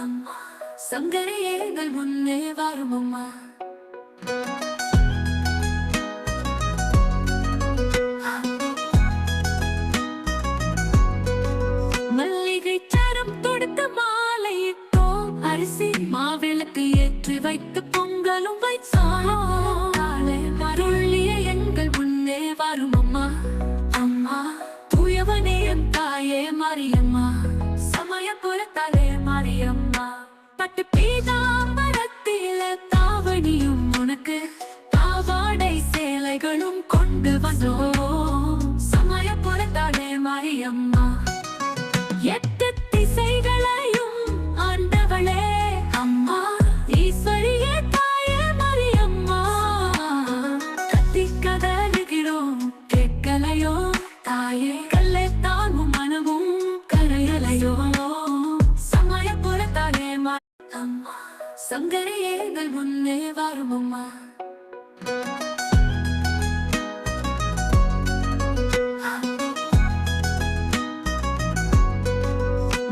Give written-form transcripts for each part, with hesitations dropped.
அம்மா சங்கரி எங்கள் முன்னே வரும் அம்மா. மல்லிகை சரம் தொடுத்த மாலையிட்டோம், அரிசி மாவிளக்கு ஏற்றி வைத்து பொங்கலும் வைத்தோம். அருளிய எங்கள் முன்னே வரும் அம்மா. அம்மா தூயவனே என் தாயே மாரியம்மா, சமயபுரத்தாலே மாரியம்மா. பட்டு பீதாம்பரத்தில தாவணியும் உனக்கு பாவாடை சேலைகளும் கொண்டு வந்தோம், சமயபுரத்தாலே மாரியம்மா. எட்டு திசைகளையும் ஆண்டவளே அம்மா, ஈஸ்வரியே தாயே மாரியம்மா. கத்தி கதறுகிறோம் கேட்கலையோ தாயே, கல்லை தாங்கும் மனமும் கரையலையோ, சமயபுரத்தாலே அம்மா சங்கரி எங்கள் முன்னே வரும் அம்மா.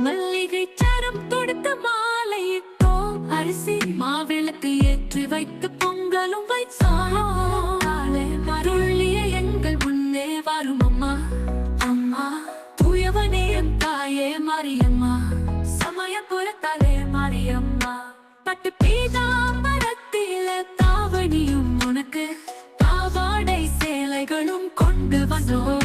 மல்லிகை சரம் தொடுத்த மாலையிட்டோம், அரிசி மாவிளக்கு ஏற்றி வைத்து பொங்கலும் வைத்தோம். அருளிய எங்கள் முன்னே வரும் அம்மா. அம்மா தூயவனே என் தாயே மாரியம்மா, சமயபுரத்தாலே மாரியம்மா. பட்டு பீதாம்பரத்தில தாவணியும் உனக்கு பாவாடை சேலைகளும் கொண்டு வந்தோம்,